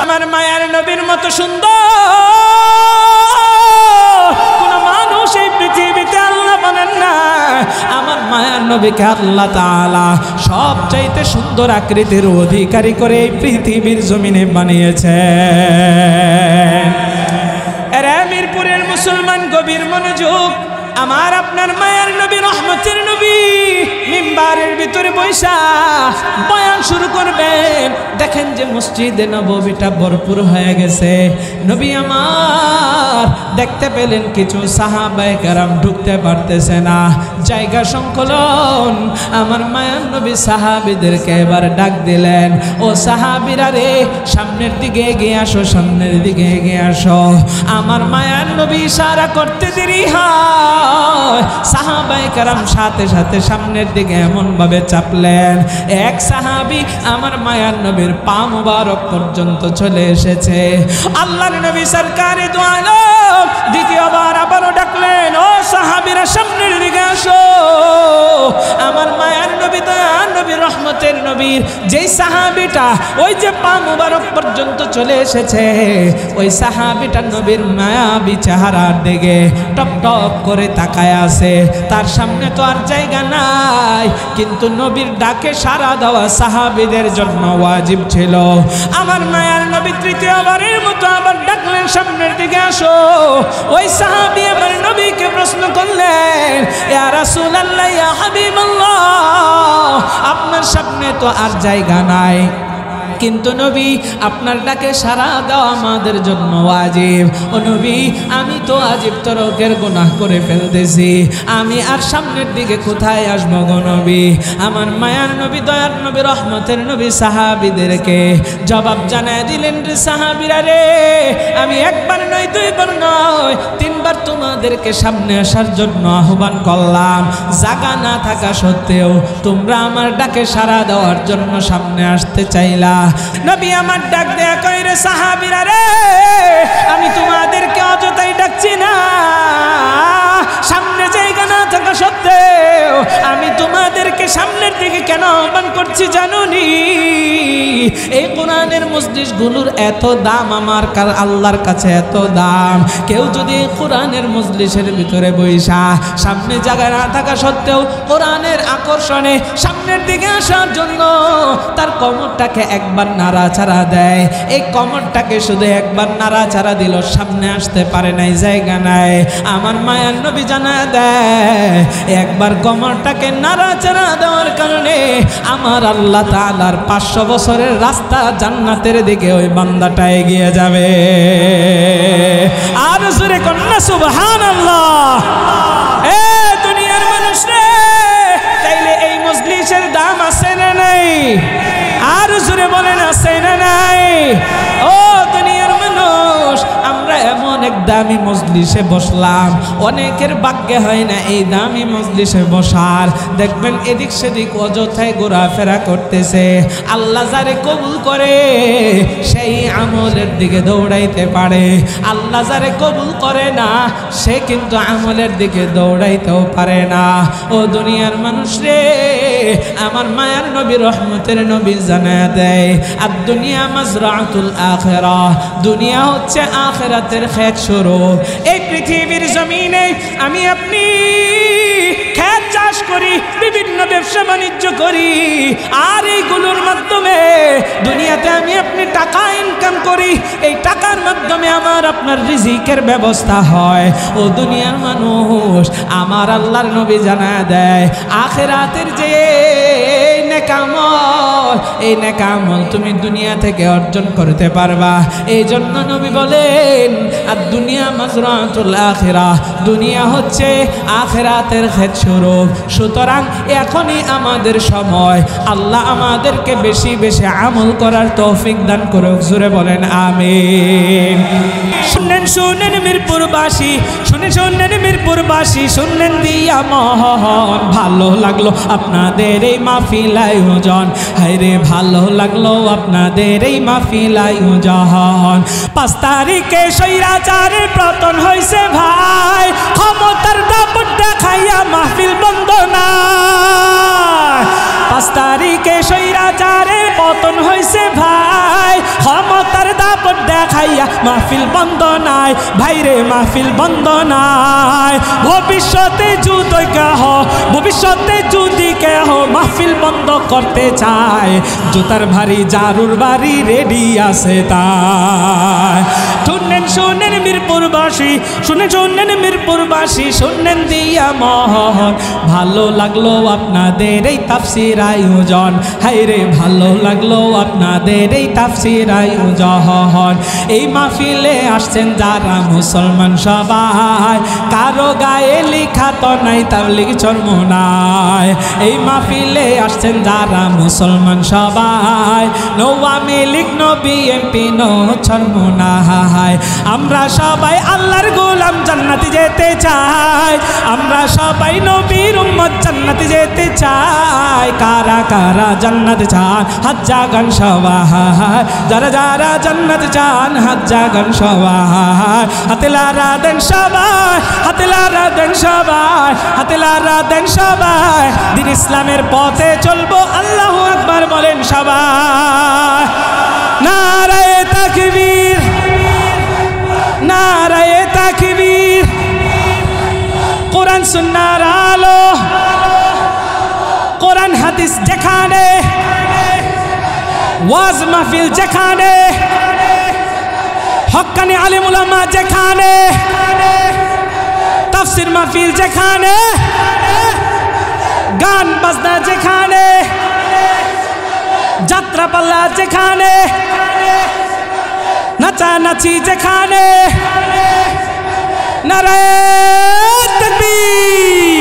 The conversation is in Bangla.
আমার মায়ার নবীর মতো সুন্দর কোন মানুষ এই পৃথিবীতে আল্লাহ বানান না। আমার মায়ার নবীকে আল্লাহ তাআলা সবচাইতে সুন্দর আকৃতির অধিকারী করে এই পৃথিবীর জমিনে বানিয়েছে। এরা মিরপুরের মুসলমান গভীর মনোযোগ, আমার আপনার মায়ার নবী রহমতের নবী মিম্বারের ভিতরে বৈশা বয়ান শুরু করবেন। দেখেন যে মসজিদে নববীটা ভরপুর হয়ে গেছে। নবী আমার দেখতে পেলেন কিছু সাহাবায়ে কেরাম ঢুকতে পারতেছে না, জায়গা সংকলন। আমার মায়ার নবী সাহাবীদেরকে এবার ডাক দিলেন, ও সাহাবীরা রে, সামনের দিকে এগিয়ে আসো, সামনের দিকে এগিয়ে আসো। আমার মায়ার নবী ইশারা করতে দেরি হয়, সাহাবায়ে কেরাম সাথে সাথে সামনের দিকে এমন ভাবে চাপলেন, এক সাহাবী আমার মায়ার নবীর পা মুবারক পর্যন্ত চলে এসেছে। আল্লাহর নবী সরকারে দু আলম দ্বিতীয়বার আবারও ডাকলেন, ও সাহাবীরা সামনের দিকে আসো। আমার মায়ার নবী দয়ার নবী রহমতের নবীর যেই সাহাবীটা ওই যে পা মুবারক পর্যন্ত চলে এসেছে, ওই সাহাবীটা নবীর মায়াবী চেহারার দিকে টপ টপ করে তাকায় আছে। তার সামনে তো আর জায়গা নাই, কিন্তু নবীর ডাকে সাড়া দেওয়া সাহাবীদের জন্য ওয়াজিব ছিল। আমার মায়ার নবী তৃতীয়বারের মতো আবার ডাকলেন, সামনের দিকে আসো। ওই সাহাবী আমার নবীকে প্রশ্ন করলেন, ইয়া রাসূলুল্লাহ, ইয়া হাবিবাল্লাহ, আপনার সামনে তো আর জায়গা নাই, কিন্তু নবী আপনার ডাকে সাড়া দেওয়া আমাদের জন্য ওয়াজিব। ও নবী, আমি তো ওয়াজিব তরকের গুনাহ করে ফেলতেছি, আমি আর সামনের দিকে কোথায় আসবো গো নবী? আমার মায়ার নবী দয়ার নবী রহমতের নবী সাহাবীদেরকে জবাব জানায় দিলেন, রে সাহাবীরা রে, আমি একবার নয়, দুইবার নয়, তিনবার তোমাদেরকে সামনে আসার জন্য আহ্বান করলাম। জায়গা না থাকা সত্ত্বেও তোমরা আমার ডাকে সাড়া দেওয়ার জন্য সামনে আসতে চাইলা। নবী আমার ডাক দেয়া কই, রে সাহাবীরা রে, আমি তোমাদেরকে অযথাই ডাকছি না, সামনে জায়গা না থাকা সত্ত্বেও আমি তোমাদেরকে সামনের দিকে কেন আহ্বান করছি জানুনি? এই কোরআনের মজলিসগুলোর এত দাম আমার আল্লাহর কাছে, এত দাম। কেউ যদি কোরআনের মজলিসের ভিতরে বইসা সামনে জায়গা না থাকা সত্ত্বেও কোরআনের আকর্ষণে সামনের দিকে আসার জন্য তার কোমরটাকে একবার নাড়াচাড়া দেয়, এই কোমরটাকে শুধু একবার নাড়াচাড়া দিল, সামনে আসতে পারে নাই, জায়গা নাই। আমার মায়ার নবী জানা দেয়, একবার কোমরটাকে নাড়াচাড়া দেওয়ার কারণে আমার আল্লাহ তাআলার 500 বছরের রাস্তা জান্নাতের দিকে ওই বান্দাটা এগিয়ে যাবে। আর জোরে কন্যা সুবহানাল্লাহ। এ দুনিয়ার মানুষ রে, তাইলে এই মজলিসের দাম আছে না নাই? আর জোরে বলেন, আছে না নাই? ও দুনিয়ার মানুষ, আমরা এমন এক দামি মজলিসে বসলাম, অনেকের ভাগ্যে হয় না এই দামি মজলিসে বসার। দেখবেন এদিক সেদিক অযথায় ঘোরাফেরা করতেছে। আল্লাহ যারে কবুল করে সেই আমলের দিকে দৌড়াইতে পারে, আল্লাহ যারে কবুল করে না সে কিন্তু আমলের দিকে দৌড়াইতেও পারে না। ও দুনিয়ার মানুষ রে, আমার মায়ার নবী রহমতের নবী জানায়া দেয়, আর দুনিয়া মাজরাতুল আখিরাহ, দুনিয়া হচ্ছে আখিরাতের ক্ষেত স্বরূপ। এই পৃথিবীর জমিনে আমি আপনি ক্ষেত চাষ করি, বিভিন্ন ব্যবসা বাণিজ্য করি, আর এইগুলোর মাধ্যমে দুনিয়াতে আমি আপনি টাকা ইনকাম করি। এই টাকার মাধ্যমে আমার আপনার রিজিকের ব্যবস্থা হয়। ও দুনিয়ার মানুষ, আমার আল্লাহর নবী জানায়া দেয়, আখিরাতের যে নেকামল, এই নেকামল তুমি দুনিয়া থেকে অর্জন করতে পারবা। এই জন্য নবী বলেন, আর দুনিয়া মাজরাতুল আখিরাহ, দুনিয়া হচ্ছে আখিরাতের ক্ষেত স্বরূপ। সুতরাং এখনই আমাদের সময়, আল্লাহ আমাদেরকে বেশি বেশি আমল করার তৌফিক দান করুক। জোরে বলেন আমিন। শুনেন শুনেন মিরপুরবাসী, শুনেন মিরপুরবাসী, শুনলেন দিয়া মহন, ভালো লাগলো আপনাদের এই মাহফিল আয়োজন, হায়রে ভালো লাগলো আপনাদের এই মাহফিল আয়োজন। 5 তারিখে স্বৈরাচারের পতন হয়েছে ভাই, ক্ষমতার দাপট দেখাইয়া মাহফিল বন্ধ না। 5 তারিখে স্বৈরাচারের পতন হইছে ভাই ক্ষমতার দাপট দেখাইয়া মাহফিল বন্ধ নাই ভাইরে মাহফিল বন্ধ নাই ভবিষ্যতে যদি কেহ মাহফিল বন্ধ করতে চায় জুতার ভারী জারুর বাড়ি রেডি আছে তাই শুনেন মিরপুরবাসী শুনেন মিরপুরবাসী শুনেন দিয়া মহন ভালো লাগলো আপনাদের এই তাফসীর আয়োজন হায়রে ভালো লাগলো আপনাদের এই তাফসীর আয়োজন এই মাহফিলে আসছেন যারা মুসলমান সবাই কারো গায়ে লেখা তো নাই তাবলীগ চরমোনাই এই মাহফিলে আসছেন যারা মুসলমান সবাই no Awami League no BNP no Charmonai আমরা সবাই আল্লাহর গোলাম জান্নাতে যেতে চাই আমরা সবাই নবীর উম্মত জান্নাতে যেতে চাই কারা কারা জান্নাত চান হাত জাগান সবাই যারা যারা জান্নাত চান হাত জাগান সবাই হাতে লারা দেন সবাই হাতে লারা দেন সবাই হাতে লারা দেন সবাই দিন ইসলামের পথে চলবো আল্লাহু আকবার বলেন সবাই নারায়ে তাকবীর নারায়ে তাকবীর কোরআন সুন্নাহর আলো কোরআন হাদিস যেখানে ওয়াজ মাহফিল যেখানে হক্কানি আলিম উলামা যেখানে তাফসীর মাহফিল যেখানে গান বাজনা যেখানে যাত্রা পাল্লা যেখানে নাচানাচি যেখানে নারায়ে তাকবীর